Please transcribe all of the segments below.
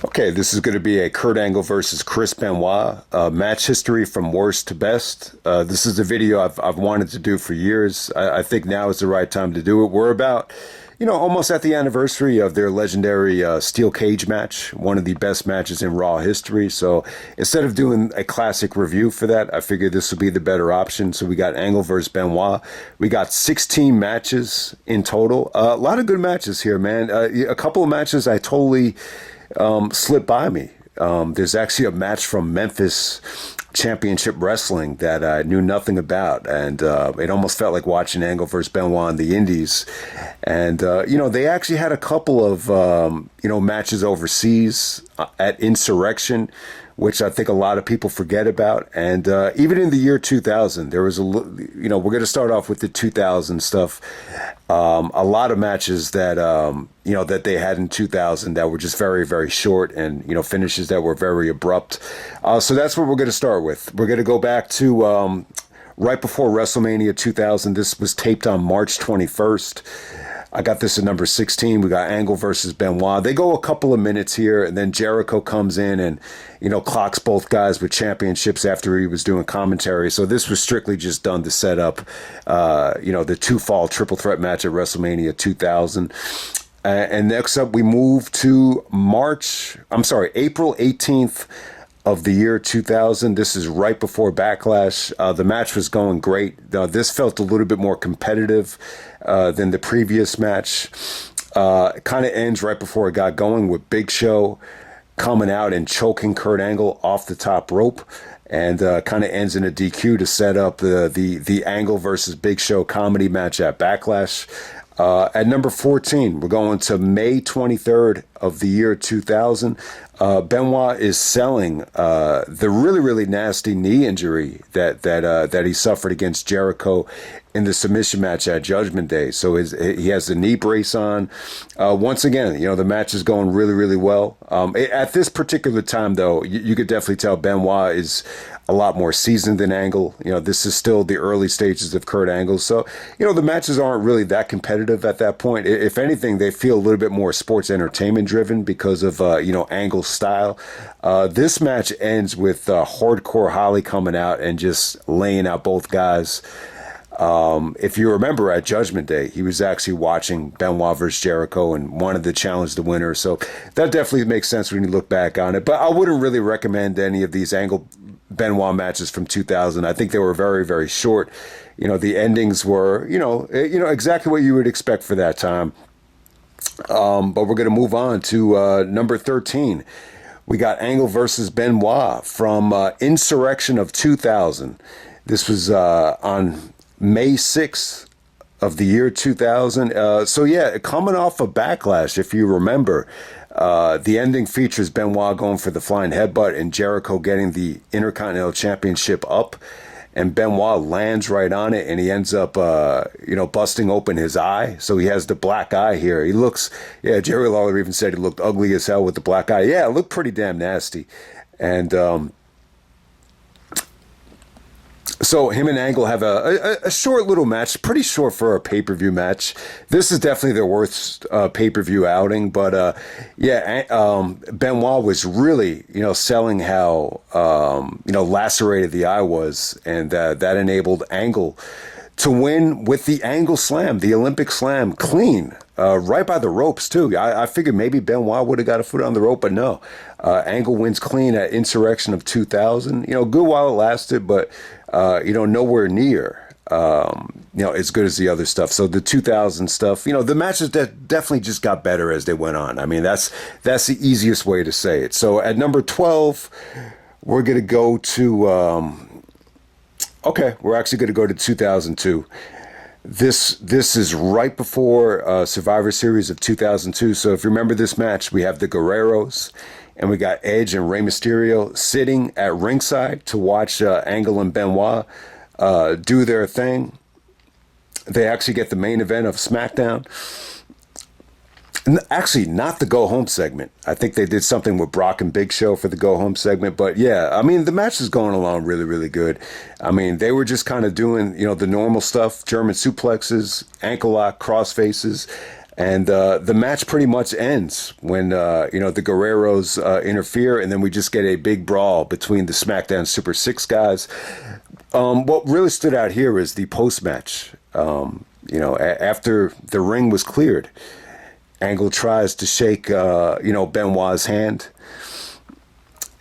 Okay, this is going to be a Kurt Angle versus Chris Benoit match history from worst to best. This is a video I've wanted to do for years. I think now is the right time to do it. We're about, almost at the anniversary of their legendary steel cage match, one of the best matches in Raw history. So instead of doing a classic review for that, I figured this would be the better option. So we got Angle versus Benoit. We got 16 matches in total. A lot of good matches here, man. A couple of matches I totally slipped by me. There's actually a match from Memphis Championship Wrestling that I knew nothing about, and it almost felt like watching Angle versus Benoit in the Indies. And they actually had a couple of matches overseas at Insurrection, which I think a lot of people forget about. And even in the year 2000, there was we're going to start off with the 2000 stuff. A lot of matches that that they had in 2000 that were just very, very short, and finishes that were very abrupt. So that's what we're going to start with. We're going to go back to right before WrestleMania 2000. This was taped on March 21st. I got this at number 16. We got Angle versus Benoit. They go a couple of minutes here, and then Jericho comes in and, clocks both guys with championships after he was doing commentary. So this was strictly just done to set up, the two-fall triple threat match at WrestleMania 2000. And next up, we move to April 18th of the year 2000. This is right before Backlash. The match was going great. This felt a little bit more competitive than the previous match. It kind of ends right before it got going with Big Show coming out and choking Kurt Angle off the top rope, and kind of ends in a DQ to set up the Angle versus Big Show comedy match at Backlash. At number 14, we're going to May 23rd of the year 2000. Benoit is selling the really, really nasty knee injury that he suffered against Jericho in the submission match at Judgment Day. So he has the knee brace on. Once again, the match is going really, really well. At this particular time, though, you could definitely tell Benoit is a lot more seasoned than Angle. This is still the early stages of Kurt Angle. So, the matches aren't really that competitive at that point. If anything, they feel a little bit more sports entertainment driven because of, Angle's style. This match ends with Hardcore Holly coming out and just laying out both guys. If you remember at Judgment Day, he was actually watching Benoit versus Jericho and wanted to challenge the winner. So that definitely makes sense when you look back on it. But I wouldn't really recommend any of these Angle Benoit matches from 2000. I think they were very, very short. The endings were, exactly what you would expect for that time. But we're going to move on to number 13. We got Angle versus Benoit from Insurrection of 2000. This was on May 6th of the year 2000. Coming off of Backlash, if you remember, the ending features Benoit going for the flying headbutt and Jericho getting the Intercontinental Championship up. And Benoit lands right on it, and he ends up, busting open his eye. So he has the black eye here. He looks, Jerry Lawler even said he looked ugly as hell with the black eye. Yeah, it looked pretty damn nasty. And so him and Angle have a short little match, pretty short for a pay-per-view match. This is definitely their worst pay-per-view outing, but Benoit was really, selling how, lacerated the eye was, and that enabled Angle to win with the Angle Slam, the Olympic Slam, clean, right by the ropes, too. I figured maybe Benoit would have got a foot on the rope, but no. Angle wins clean at Insurrection of 2000. Good while it lasted, but, nowhere near, as good as the other stuff. So the 2000 stuff, the matches that definitely just got better as they went on. I mean, that's the easiest way to say it. So at number 12, we're going to go to, we're actually going to go to 2002. This is right before Survivor Series of 2002. So if you remember this match, we have the Guerreros, and we got Edge and Rey Mysterio sitting at ringside to watch Angle and Benoit do their thing. They actually get the main event of SmackDown. Actually, not the go home segment. I think they did something with Brock and Big Show for the go home segment. But yeah, I mean, the match is going along really, really good. I mean, they were just kind of doing, the normal stuff, German suplexes, ankle lock, cross faces. And the match pretty much ends when the Guerreros interfere, and then we just get a big brawl between the SmackDown Super Six guys. What really stood out here is the post match. After the ring was cleared, Angle tries to shake Benoit's hand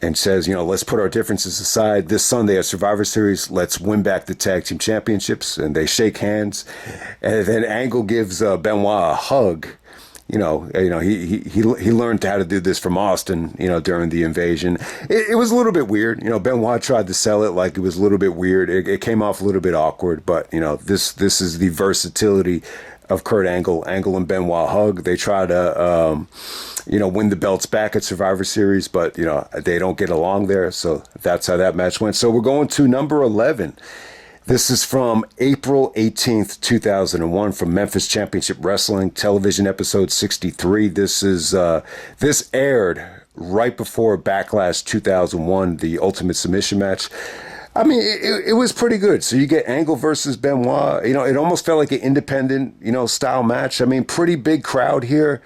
and says, let's put our differences aside. This Sunday at Survivor Series, let's win back the tag team championships. And they shake hands, and then Angle gives Benoit a hug. He learned how to do this from Austin, during the invasion. It was a little bit weird. Benoit tried to sell it like it was a little bit weird. It came off a little bit awkward, but this is the versatility of Kurt Angle. Angle and Benoit hug. They try to win the belts back at Survivor Series, but they don't get along there. So that's how that match went. So we're going to number 11. This is from April 18th, 2001, from Memphis Championship Wrestling, television episode 63. This aired right before Backlash 2001, the Ultimate Submission match. I mean, it was pretty good. So you get Angle versus Benoit. It almost felt like an independent, style match. I mean, pretty big crowd here.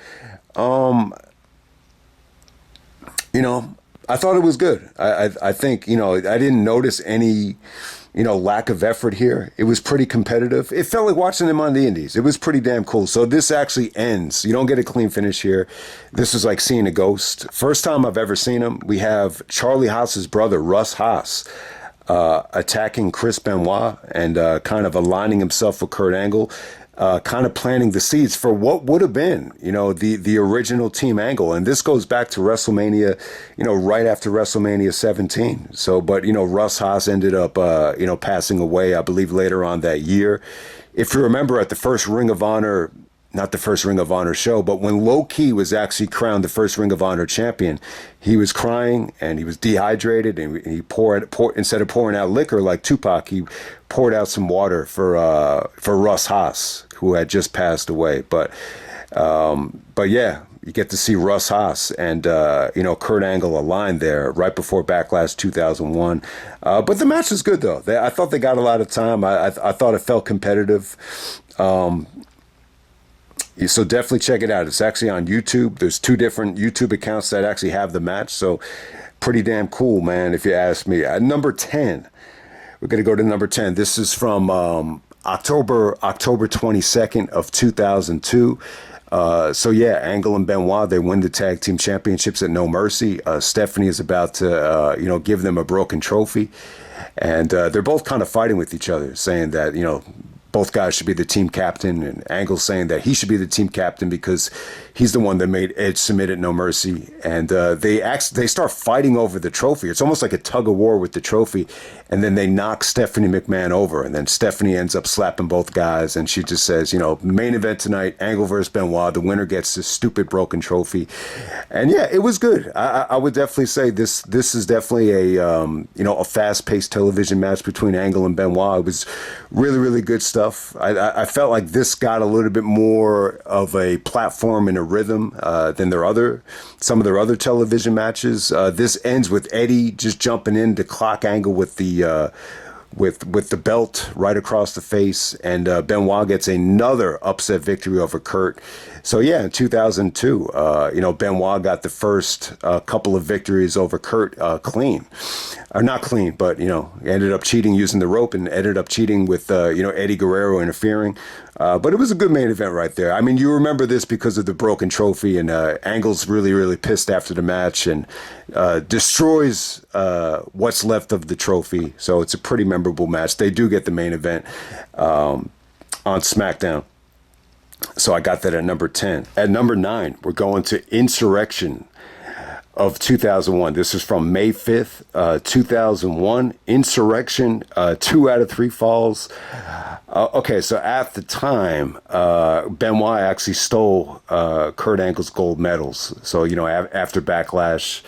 I thought it was good. I think, I didn't notice any lack of effort here. It was pretty competitive. It felt like watching them on the Indies. It was pretty damn cool. So this actually ends. You don't get a clean finish here. This is like seeing a ghost. First time I've ever seen him. We have Charlie Haas's brother, Russ Haas, attacking Chris Benoit and kind of aligning himself with Kurt Angle. Kind of planting the seeds for what would have been, the original Team Angle. And this goes back to WrestleMania, right after WrestleMania 17. So, but, Russ Haas ended up, passing away, I believe, later on that year. If you remember at the first Ring of Honor, not the first Ring of Honor show, but when Low Ki was actually crowned the first Ring of Honor champion, he was crying and he was dehydrated, and he poured instead of pouring out liquor like Tupac, he poured out some water for Russ Haas, who had just passed away. But yeah, you get to see Russ Haas and Kurt Angle aligned there right before Backlash 2001. But the match was good though. I thought they got a lot of time. I thought it felt competitive. So definitely check it out. It's actually on YouTube. There's 2 different YouTube accounts that actually have the match. So pretty damn cool, man, if you ask me. At number 10, we're going to go to number 10. This is from October 22nd of 2002. So yeah, Angle and Benoit, they win the tag team championships at No Mercy. Stephanie is about to, give them a broken trophy. And they're both kind of fighting with each other, saying that, both guys should be the team captain, and Angle's saying that he should be the team captain because he's the one that made Edge submit at No Mercy. And they start fighting over the trophy. It's almost like a tug of war with the trophy. And then they knock Stephanie McMahon over, and then Stephanie ends up slapping both guys, and she just says, main event tonight, Angle versus Benoit. The winner gets this stupid broken trophy. And yeah, it was good. I would definitely say this is definitely a fast-paced television match between Angle and Benoit. It was really, really good stuff. I felt like this got a little bit more of a platform and a rhythm than some of their other television matches. This ends with Eddie just jumping in to clock Angle with the belt right across the face, and Benoit gets another upset victory over Kurt. So yeah, in 2002, Benoit got the first couple of victories over Kurt clean, or not clean, but ended up cheating using the rope and ended up cheating with Eddie Guerrero interfering. But it was a good main event right there. I mean, you remember this because of the broken trophy, and Angle's really, really pissed after the match and destroys what's left of the trophy. So it's a pretty memorable match. They do get the main event on SmackDown. So I got that at number 10. At number 9, we're going to Insurrection of 2001. This is from May 5th, 2001. Insurrection, 2 out of 3 falls. Okay, so at the time, Benoit actually stole Kurt Angle's gold medals. So, after Backlash,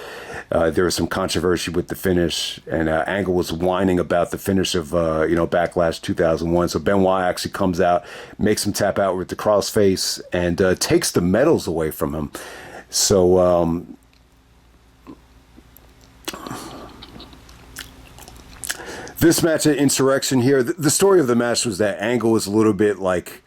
there was some controversy with the finish, and Angle was whining about the finish of, Backlash 2001. So Benoit actually comes out, makes him tap out with the crossface, and takes the medals away from him. So, this match at Insurrection here, the story of the match was that Angle was a little bit like,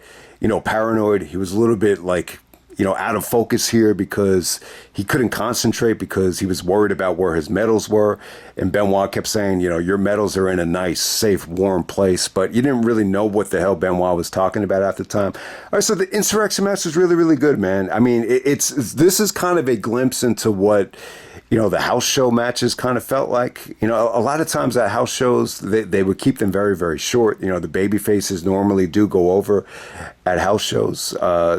paranoid. He was a little bit like, out of focus here because he couldn't concentrate because he was worried about where his medals were. And Benoit kept saying, your medals are in a nice, safe, warm place. But you didn't really know what the hell Benoit was talking about at the time. All right, so the Insurrection match was really, really good, man. I mean, this is kind of a glimpse into what the house show matches kind of felt like. A lot of times at house shows, they would keep them very, very short. The baby faces normally do go over at house shows.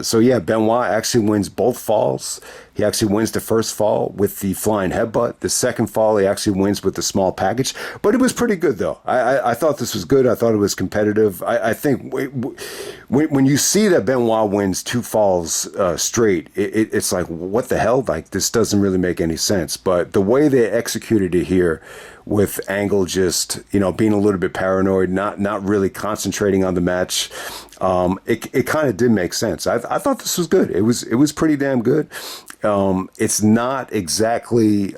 So yeah, Benoit actually wins both falls. He actually wins the first fall with the flying headbutt. The second fall, he actually wins with the small package. But it was pretty good, though. I thought this was good. I thought it was competitive. I think when you see that Benoit wins two falls straight, it's like, what the hell? Like, this doesn't really make any sense. But the way they executed it here, with Angle just, being a little bit paranoid, not really concentrating on the match, it kind of did make sense. I thought this was good. It was pretty damn good. It's not exactly,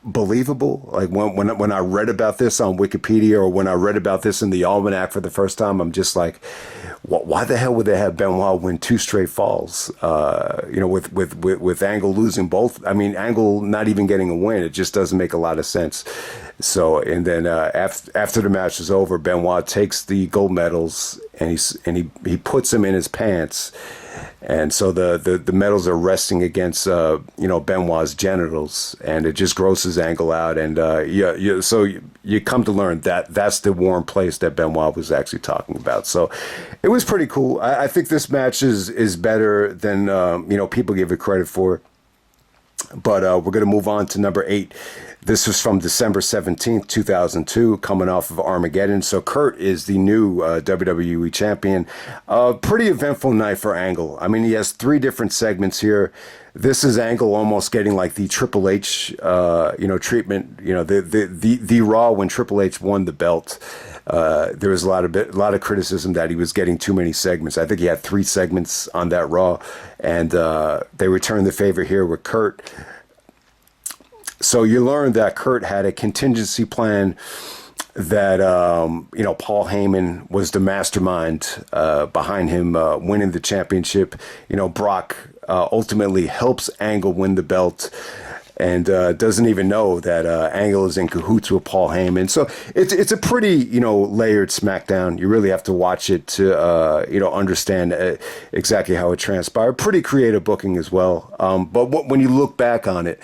believable. Like when I read about this on Wikipedia or when I read about this in the Almanac for the first time, I'm just like, why the hell would they have Benoit win two straight falls? With Angle losing both. I mean, Angle not even getting a win. It just doesn't make a lot of sense. So, and then after the match is over, Benoit takes the gold medals and he puts them in his pants. And so the medals are resting against Benoit's genitals, and it just grosses Angle out. And so you come to learn that that's the warm place that Benoit was actually talking about. So it was pretty cool. I think this match is better than people give it credit for. But we're going to move on to number 8. This was from December 17th, 2002, coming off of Armageddon. So Kurt is the new WWE champion. Pretty eventful night for Angle. I mean, he has 3 different segments here. This is Angle almost getting like the Triple H, treatment. The Raw when Triple H won the belt. There was a lot of criticism that he was getting too many segments. I think he had 3 segments on that Raw, and they returned the favor here with Kurt. So you learned that Kurt had a contingency plan that, Paul Heyman was the mastermind behind him winning the championship. Brock ultimately helps Angle win the belt and doesn't even know that Angle is in cahoots with Paul Heyman. So it's a pretty, layered SmackDown. You really have to watch it to, understand exactly how it transpired. Pretty creative booking as well. But when you look back on it,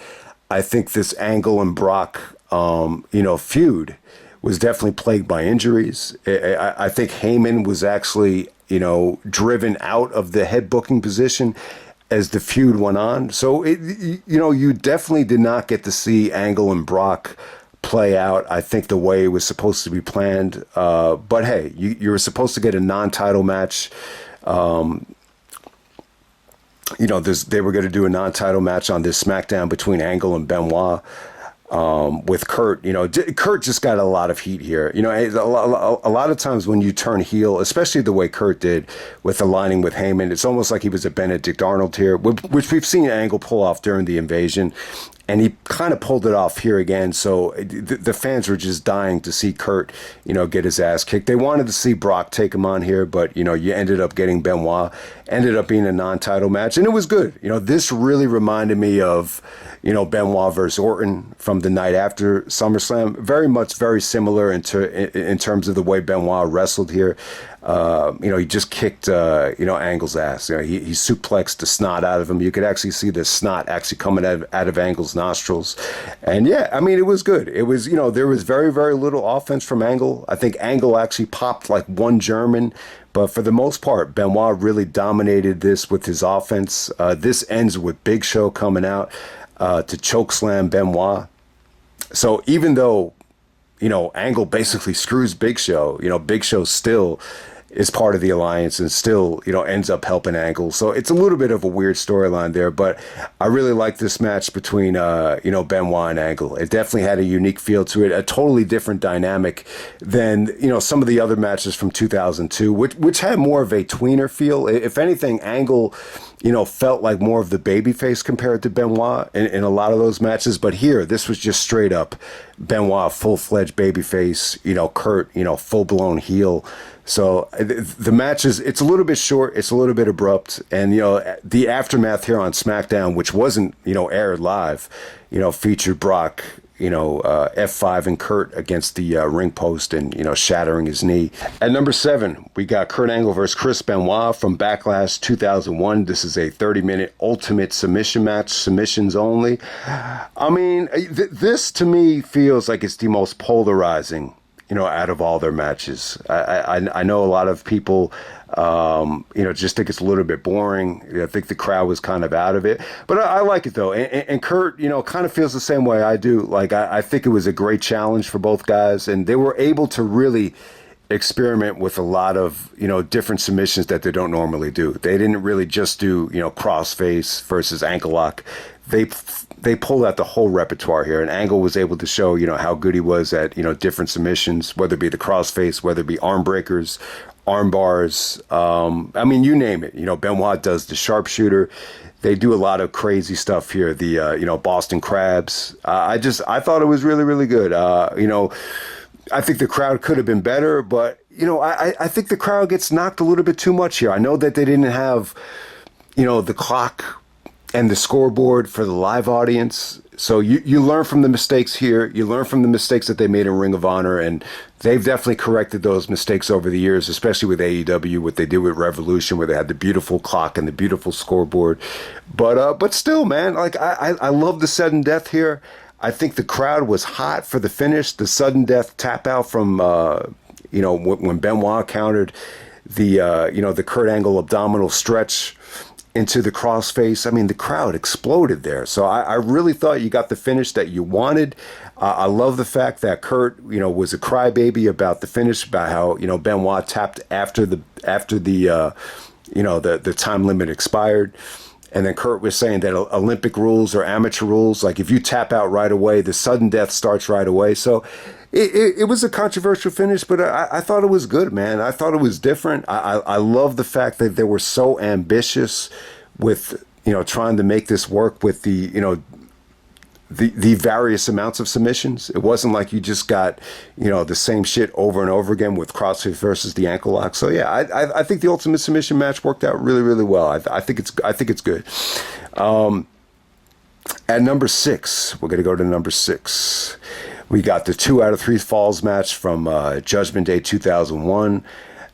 I think this Angle and Brock, feud was definitely plagued by injuries. I think Heyman was actually, driven out of the head booking position as the feud went on. So, you definitely did not get to see Angle and Brock play out, I think, the way it was supposed to be planned. But hey, you were supposed to get a non-title match. They were going to do a non-title match on this SmackDown between Angle and Benoit with Kurt. Kurt just got a lot of heat here. A lot of times when you turn heel, especially the way Kurt did with aligning with Heyman, it's almost like he was a Benedict Arnold here, which we've seen Angle pull off during the Invasion. And he kind of pulled it off here again. So the fans were just dying to see Kurt, get his ass kicked. They wanted to see Brock take him on here, but, you ended up getting Benoit. Ended up being a non-title match, and it was good. This really reminded me of, Benoit versus Orton from the night after SummerSlam. Very similar in terms of the way Benoit wrestled here. He just kicked, Angle's ass. He suplexed the snot out of him. You could actually see the snot actually coming out of Angle's nostrils. And yeah, I mean, it was good. It was, there was very, very little offense from Angle. I think Angle actually popped like one German. But for the most part, Benoit really dominated this with his offense. This ends with Big Show coming out to chokeslam Benoit. So even though, Angle basically screws Big Show, Big Show still is part of the alliance and still, ends up helping Angle. So it's a little bit of a weird storyline there, but I really like this match between, Benoit and Angle. It definitely had a unique feel to it, a totally different dynamic than, some of the other matches from 2002, which had more of a tweener feel. If anything, Angle, felt like more of the babyface compared to Benoit in a lot of those matches. But here, this was just straight up Benoit, full-fledged babyface, Kurt, full-blown heel. So the match is, it's a little bit short, it's a little bit abrupt, and the aftermath here on SmackDown, which wasn't aired live, featured Brock, F5 and Kurt against the ring post and shattering his knee. At number 7, we got Kurt Angle versus Chris Benoit from Backlash 2001. This is a 30-minute ultimate submission match, submissions only. I mean, this to me feels like it's the most polarizing out of all their matches. I know a lot of people, just think it's a little bit boring. I think the crowd was kind of out of it, but I like it though. And Kurt, kind of feels the same way I do. Like, I think it was a great challenge for both guys, and they were able to really experiment with a lot of, different submissions that they don't normally do. They didn't really just do, crossface versus ankle lock. They pulled out the whole repertoire here, and Angle was able to show, how good he was at, different submissions, whether it be the crossface, whether it be arm breakers, arm bars. I mean, you name it. Benoit does the sharpshooter. They do a lot of crazy stuff here. The, Boston Crabs. I thought it was really, really good. I think the crowd could have been better, but, I think the crowd gets knocked a little bit too much here. I know that they didn't have, the clock and the scoreboard for the live audience. So you learn from the mistakes here. You learn from the mistakes that they made in Ring of Honor, and they've definitely corrected those mistakes over the years, especially with AEW, what they did with Revolution, where they had the beautiful clock and the beautiful scoreboard. But still, man, like I love the sudden death here. I think the crowd was hot for the finish. The sudden death tap out from when Benoit countered the Kurt Angle abdominal stretch into the crossface. I mean, the crowd exploded there. So I really thought you got the finish that you wanted. I love the fact that Kurt, was a crybaby about the finish, about how, Benoit tapped after the time limit expired. And then Kurt was saying that Olympic rules or amateur rules, like if you tap out right away, the sudden death starts right away. So it was a controversial finish, but I thought it was good, man. I thought it was different. I love the fact that they were so ambitious with, trying to make this work with the various amounts of submissions. It wasn't like you just got, the same shit over and over again with CrossFit versus the ankle lock. So yeah, I think the ultimate submission match worked out really, really well. I think it's good. At number 6, we're gonna go to number 6. We got the 2 out of 3 falls match from Judgment Day 2001.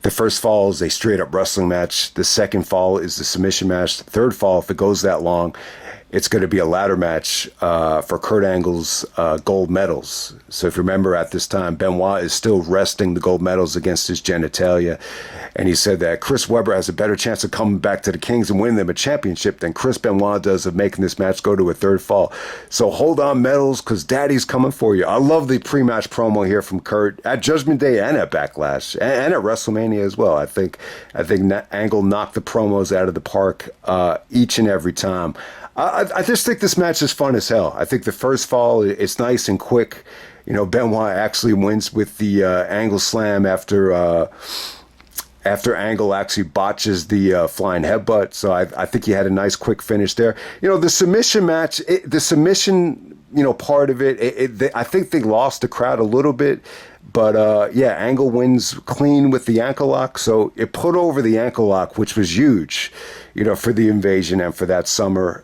The first fall is a straight up wrestling match. The second fall is the submission match. The third fall, if it goes that long, it's going to be a ladder match for Kurt Angle's gold medals. So if you remember, at this time, Benoit is still resting the gold medals against his genitalia. And he said that Chris Webber has a better chance of coming back to the Kings and winning them a championship than Chris Benoit does of making this match go to a third fall. So hold on, medals, because Daddy's coming for you. I love the pre-match promo here from Kurt at Judgment Day and at Backlash and at WrestleMania as well. I think Angle knocked the promos out of the park each and every time. I just think this match is fun as hell. I think the first fall, it's nice and quick. Benoit actually wins with the Angle slam after Angle actually botches the flying headbutt. So I think he had a nice quick finish there. The submission match, part of it, I think they lost the crowd a little bit. But yeah, Angle wins clean with the ankle lock. So it put over the ankle lock, which was huge, for the invasion and for that summer.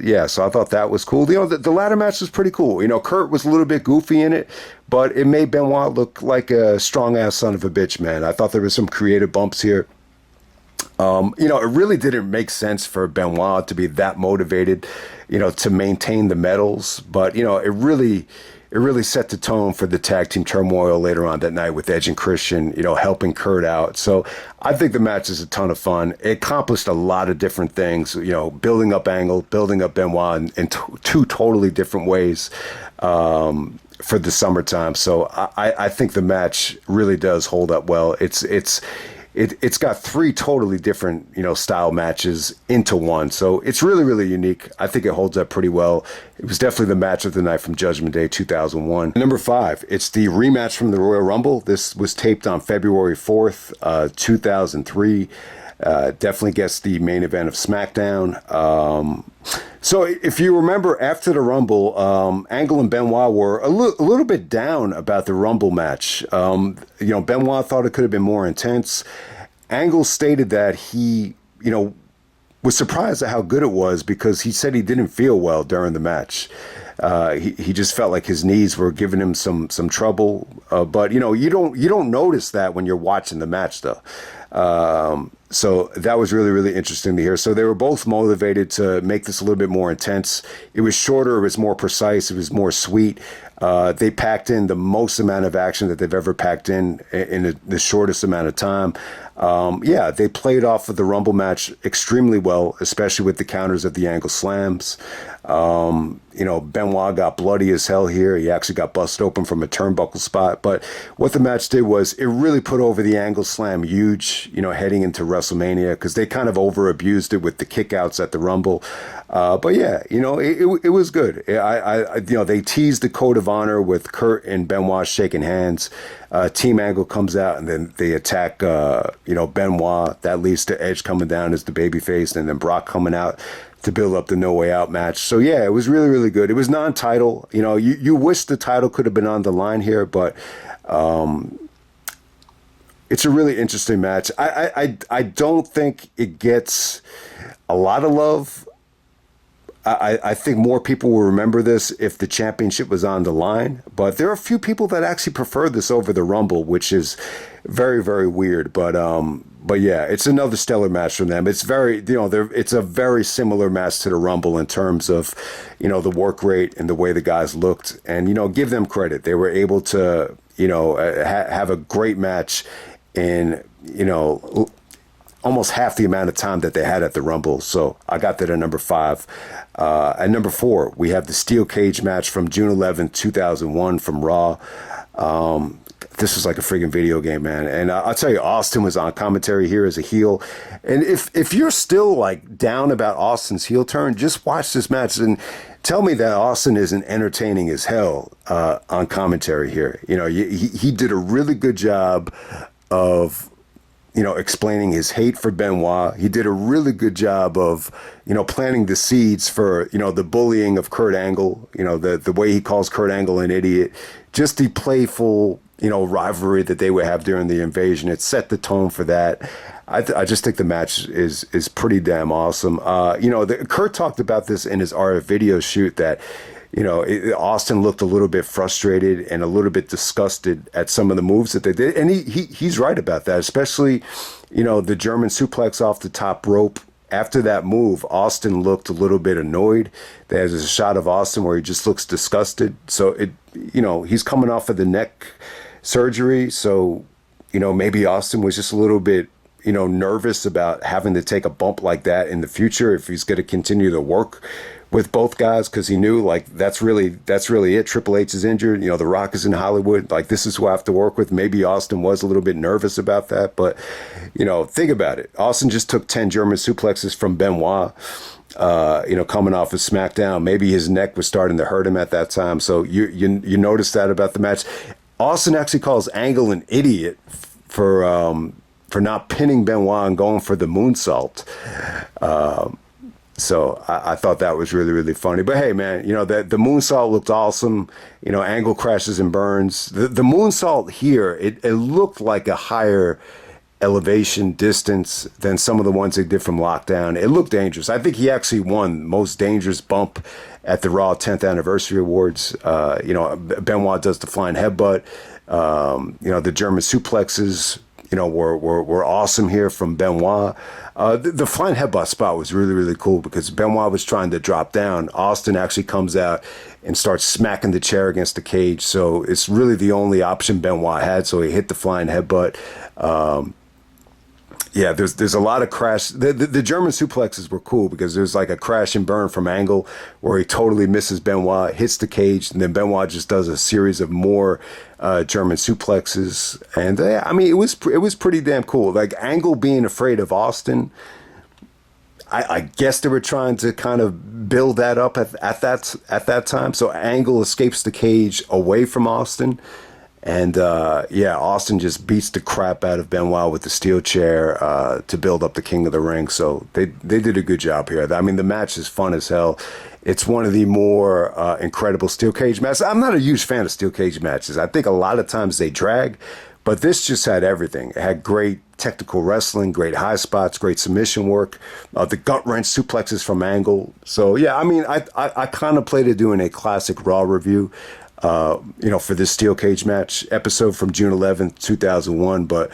Yeah, so I thought that was cool. The ladder match was pretty cool. Kurt was a little bit goofy in it, but it made Benoit look like a strong-ass son of a bitch, man. I thought there was some creative bumps here. It really didn't make sense for Benoit to be that motivated, to maintain the medals. But, it really set the tone for the tag team turmoil later on that night with Edge and Christian, helping Kurt out. So I think the match is a ton of fun. It accomplished a lot of different things, building up Angle, building up Benoit in two totally different ways for the summertime. So I think the match really does hold up well. It's got 3 totally different, style matches into one. So it's really, really unique. I think it holds up pretty well. It was definitely the match of the night from Judgment Day 2001. Number 5, it's the rematch from the Royal Rumble. This was taped on February 4th, 2003. Definitely gets the main event of SmackDown. So if you remember after the Rumble, Angle and Benoit were a little bit down about the Rumble match. Benoit thought it could have been more intense. Angle stated that he, was surprised at how good it was because he said he didn't feel well during the match. He just felt like his knees were giving him some trouble. But you don't notice that when you're watching the match though. So that was really, really interesting to hear. So they were both motivated to make this a little bit more intense. It was shorter, it was more precise, it was more sweet. They packed in the most amount of action that they've ever packed in the shortest amount of time. They played off of the Rumble match extremely well, especially with the counters of the Angle slams. Benoit got bloody as hell here. He actually got busted open from a turnbuckle spot. But what the match did was it really put over the Angle slam huge, heading into WrestleMania because they kind of over abused it with the kickouts at the Rumble. It was good. They teased the code of honor with Kurt and Benoit shaking hands. Team Angle comes out and then they attack, Benoit. That leads to Edge coming down as the babyface and then Brock coming out to build up the No Way Out match. So yeah, it was really, really good. It was non-title. You wish the title could have been on the line here, but it's a really interesting match. I don't think it gets a lot of love. I think more people will remember this if the championship was on the line, but there are a few people that actually prefer this over the Rumble, which is very, very weird. But yeah, it's another stellar match from them. It's it's a very similar match to the Rumble in terms of, the work rate and the way the guys looked, and give them credit. They were able to, have a great match in, almost half the amount of time that they had at the Rumble. So I got that at number 5. At number 4, we have the Steel Cage match from June 11th, 2001 from Raw. This was like a friggin' video game, man. And I'll tell you, Austin was on commentary here as a heel. And if you're still like down about Austin's heel turn, just watch this match and tell me that Austin isn't entertaining as hell on commentary here. He did a really good job of explaining his hate for Benoit. He did a really good job of, planting the seeds for, the bullying of Kurt Angle, the way he calls Kurt Angle an idiot, just the playful, rivalry that they would have during the invasion. It set the tone for that. I just think the match is pretty damn awesome. Kurt talked about this in his RF video shoot that, Austin looked a little bit frustrated and a little bit disgusted at some of the moves that they did. And he's right about that, especially, the German suplex off the top rope. After that move, Austin looked a little bit annoyed. There's a shot of Austin where he just looks disgusted. So he's coming off of the neck surgery. So, maybe Austin was just a little bit, nervous about having to take a bump like that in the future if he's going to continue to work with both guys, because he knew like that's really it. Triple H is injured. The Rock is in Hollywood. Like, this is who I have to work with. Maybe Austin was a little bit nervous about that, but think about it. Austin just took 10 German suplexes from Benoit. Coming off of SmackDown. Maybe his neck was starting to hurt him at that time. So you noticed that about the match. Austin actually calls Angle an idiot for not pinning Benoit and going for the moonsault. So I thought that was really, really funny. But hey, man, the moonsault looked awesome. Angle crashes and burns. The moonsault here, it looked like a higher elevation distance than some of the ones they did from Lockdown. It looked dangerous. I think he actually won most dangerous bump at the Raw 10th Anniversary Awards. Benoit does the flying headbutt. The German suplexes, were awesome here from Benoit. The flying headbutt spot was really, really cool because Benoit was trying to drop down. Austin actually comes out and starts smacking the chair against the cage. So it's really the only option Benoit had. So he hit the flying headbutt. There's a lot of crash. The German suplexes were cool because there's like a crash and burn from Angle where he totally misses Benoit, hits the cage, and then Benoit just does a series of more German suplexes. And it was pretty damn cool. Like, Angle being afraid of Austin, I guess they were trying to kind of build that up at that time. So Angle escapes the cage away from Austin. And yeah, Austin just beats the crap out of Benoit with the steel chair to build up the King of the Ring. So they did a good job here. I mean, the match is fun as hell. It's one of the more incredible steel cage matches. I'm not a huge fan of steel cage matches. I think a lot of times they drag, but this just had everything. It had great technical wrestling, great high spots, great submission work, the gut wrench suplexes from Angle. So yeah, I mean, I contemplated doing a classic Raw review, for this steel cage match episode from June 11th, 2001. But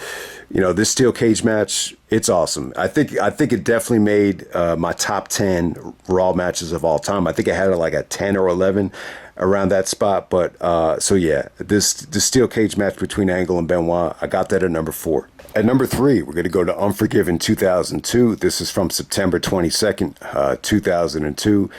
this steel cage match, it's awesome. I think it definitely made my top 10 Raw matches of all time. I think I had it like at 10 or 11 around that spot. But so yeah, this steel cage match between Angle and Benoit, I got that at number 4. At number 3, we're going to go to Unforgiven 2002. This is from September 22nd, 2002.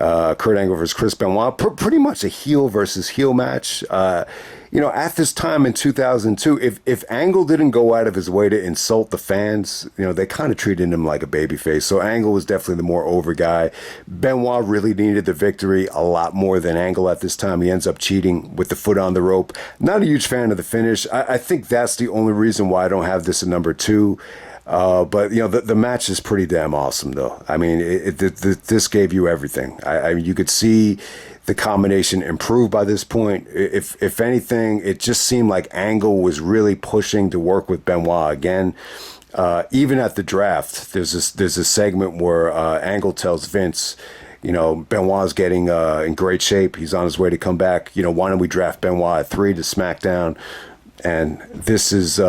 Kurt Angle versus Chris Benoit. Pretty much a heel versus heel match. At this time in 2002, if Angle didn't go out of his way to insult the fans, they kind of treated him like a babyface. So Angle was definitely the more over guy. Benoit really needed the victory a lot more than Angle at this time. He ends up cheating with the foot on the rope. Not a huge fan of the finish. I think that's the only reason why I don't have this at number 2. But the match is pretty damn awesome, though. I mean, this gave you everything. I mean, you could see the combination improved by this point. If anything, it just seemed like Angle was really pushing to work with Benoit again. Even at the draft, there's a segment where Angle tells Vince, Benoit's getting in great shape. He's on his way to come back. Why don't we draft Benoit at 3 to SmackDown? And this is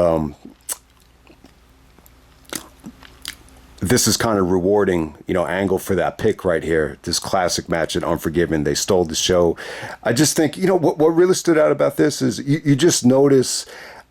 kind of rewarding, Angle for that pick right here. This classic match at Unforgiven. They stole the show. I just think, what really stood out about this is you just notice,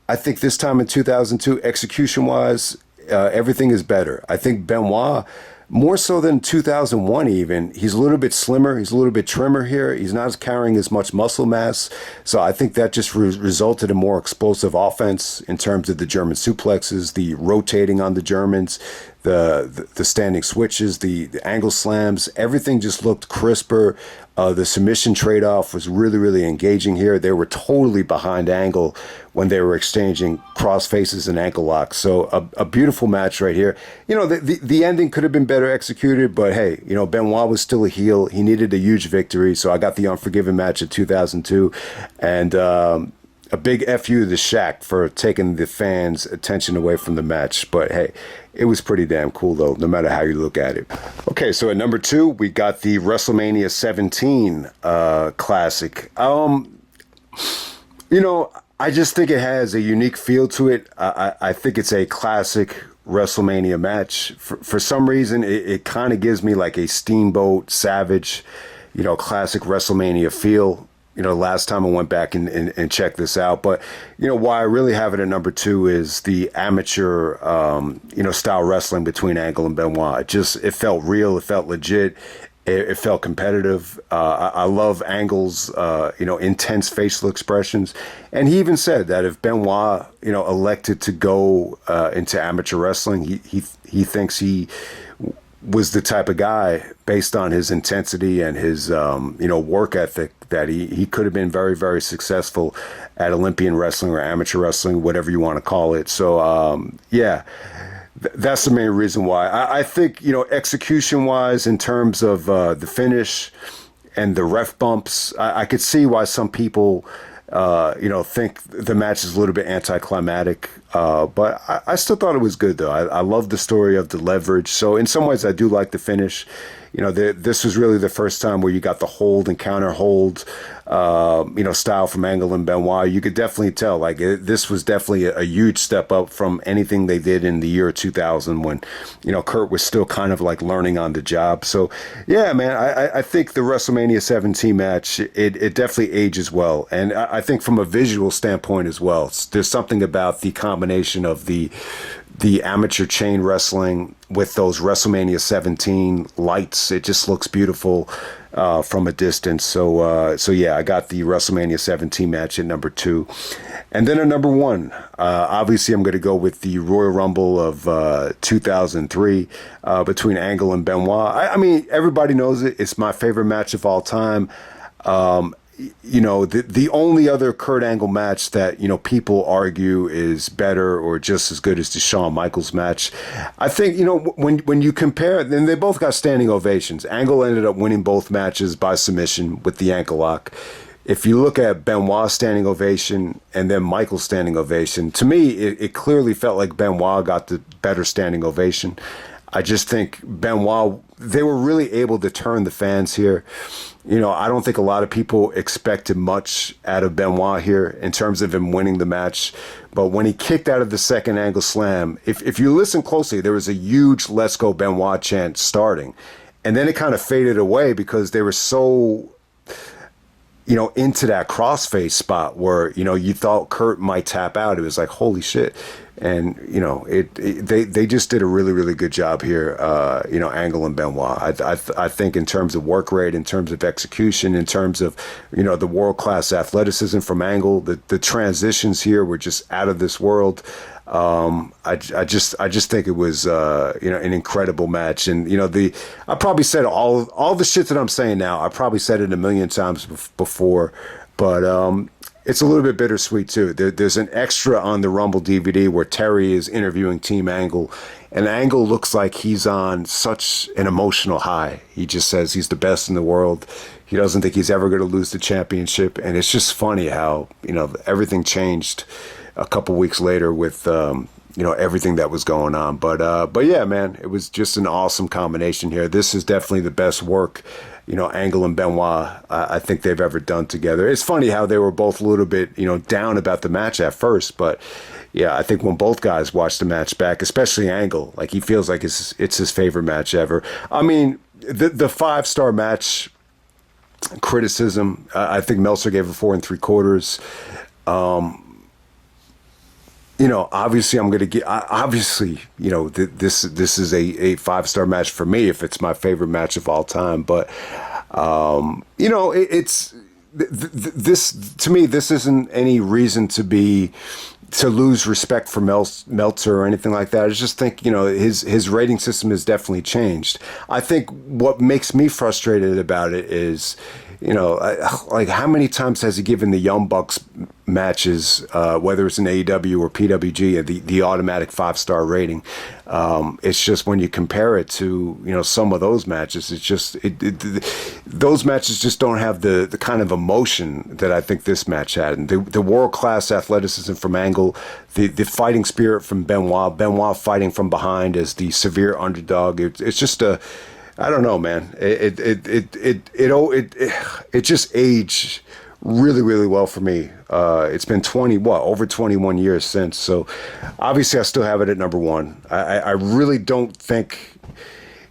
I think this time in 2002, execution-wise, everything is better. I think Benoit, more so than 2001 even, he's a little bit slimmer. He's a little bit trimmer here. He's not carrying as much muscle mass. So I think that just resulted in more explosive offense in terms of the German suplexes, the rotating on the Germans, the standing switches, the angle slams. Everything just looked crisper. The submission trade-off was really, really engaging here. They were totally behind Angle when they were exchanging cross faces and ankle locks. So a beautiful match right here. The ending could have been better executed, but hey, Benoit was still a heel. He needed a huge victory, so I got the Unforgiven match at 2002. And a big FU to Shaq for taking the fans' attention away from the match. But hey, it was pretty damn cool, though, no matter how you look at it. Okay, so at number 2, we got the WrestleMania 17 classic. I just think it has a unique feel to it. I think it's a classic WrestleMania match. For some reason, it kind of gives me like a Steamboat Savage, classic WrestleMania feel. Last time I went back and checked this out. But, why I really have it at number 2 is the amateur, style wrestling between Angle and Benoit. It felt real. It felt legit. It felt competitive. I love Angle's, intense facial expressions. And he even said that if Benoit, elected to go into amateur wrestling, he thinks he was the type of guy, based on his intensity and his, work ethic, that he could have been very, very successful at Olympian wrestling or amateur wrestling, whatever you want to call it. So, that's the main reason why. I think, execution-wise, in terms of the finish and the ref bumps, I could see why some people, think the match is a little bit anticlimactic. But I still thought it was good, though. I love the story of the leverage. So in some ways, I do like the finish. This was really the first time where you got the hold and counter hold, style from Angle and Benoit. You could definitely tell, this was definitely a huge step up from anything they did in the year 2000 when, Kurt was still kind of like learning on the job. So, yeah, man, I think the WrestleMania 17 match, it definitely ages well. And I think from a visual standpoint as well, there's something about the combination of the amateur chain wrestling with those WrestleMania 17 lights. It just looks beautiful from a distance. So yeah, I got the WrestleMania 17 match at number 2. And then at number 1, obviously I'm going to go with the Royal Rumble of 2003 between Angle and Benoit. I mean, everybody knows it. It's my favorite match of all time. the only other Kurt Angle match that, people argue is better or just as good as the Shawn Michaels match. I think, when you compare, then they both got standing ovations. Angle ended up winning both matches by submission with the ankle lock. If you look at Benoit's standing ovation and then Michael's standing ovation, to me, it clearly felt like Benoit got the better standing ovation. I just think Benoit, they were really able to turn the fans here. I don't think a lot of people expected much out of Benoit here in terms of him winning the match. But when he kicked out of the second Angle Slam, if you listen closely, there was a huge "Let's Go Benoit" chant starting. And then it kind of faded away because they were so into that crossface spot where, you thought Kurt might tap out. It was like, holy shit. And, they just did a really, really good job here, Angle and Benoit. I think in terms of work rate, in terms of execution, in terms of, the world-class athleticism from Angle, the transitions here were just out of this world. I just think it was, an incredible match. And, I probably said all the shit that I'm saying now, I probably said it a million times before, but, it's a little bit bittersweet too. There's an extra on the Rumble DVD where Terry is interviewing Team Angle, and Angle looks like he's on such an emotional high. He just says he's the best in the world. He doesn't think he's ever going to lose the championship, and it's just funny how everything changed a couple weeks later with everything that was going on. But yeah, man, it was just an awesome combination here. This is definitely the best work Angle and Benoit, I think they've ever done together. It's funny how they were both a little bit, down about the match at first, but yeah, I think when both guys watch the match back, especially Angle, like he feels like it's his favorite match ever. I mean, the 5-star match criticism, I think Meltzer gave it 4 3/4. Obviously I'm going to get, obviously, this is a 5-star match for me if it's my favorite match of all time. But, it's this, to me, this isn't any reason to lose respect for Meltzer or anything like that. I just think, his rating system has definitely changed. I think what makes me frustrated about it is, like how many times has he given the Young Bucks matches, whether it's in AEW or PWG, the automatic 5-star rating? It's just when you compare it to, some of those matches, it's just, those matches just don't have the kind of emotion that I think this match had. And the world-class athleticism from Angle, the fighting spirit from Benoit fighting from behind as the severe underdog. It's just I don't know, man. It just aged really, really well for me. It's been over 21 years since. So obviously I still have it at number 1. I really don't think,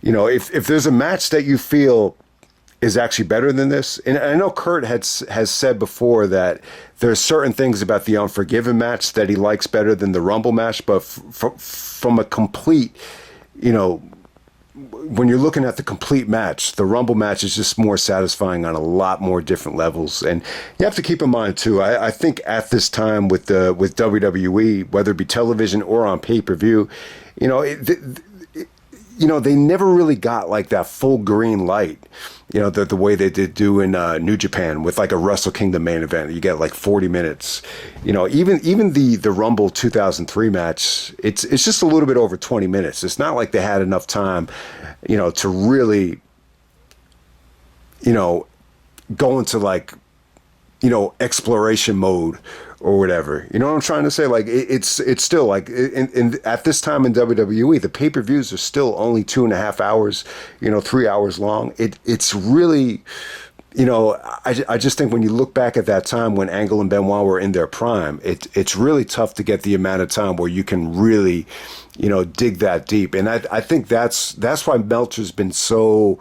if there's a match that you feel is actually better than this, and I know Kurt has said before that there's certain things about the Unforgiven match that he likes better than the Rumble match, but from a complete, when you're looking at the complete match, the Rumble match is just more satisfying on a lot more different levels. And you have to keep in mind too, I think at this time with WWE, whether it be television or on pay-per-view, they never really got like that full green light, the way they did do in New Japan with like a Wrestle Kingdom main event. You get like 40 minutes. Even the Rumble 2003 match, it's just a little bit over 20 minutes. It's not like they had enough time, to really, go into like, exploration mode or whatever. You know what I'm trying to say? Like it's still like at this time in WWE, the pay-per-views are still only 2.5 hours, 3 hours long. It's really, I just think when you look back at that time when Angle and Benoit were in their prime, it's really tough to get the amount of time where you can really, dig that deep. And I think that's why Meltzer's been so,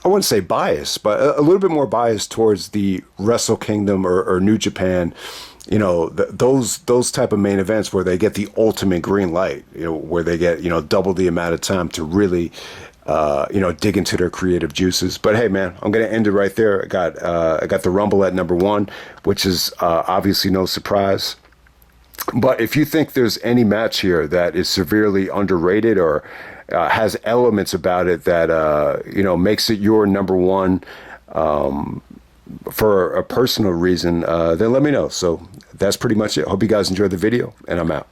I wouldn't say biased, but a little bit more biased towards the Wrestle Kingdom or New Japan, those type of main events where they get the ultimate green light, where they get, double the amount of time to really, dig into their creative juices. But hey, man, I'm going to end it right there. I got the Rumble at number 1, which is obviously no surprise. But if you think there's any match here that is severely underrated or has elements about it that makes it your number 1, for a personal reason, then let me know. So that's pretty much it. Hope you guys enjoyed the video, and I'm out.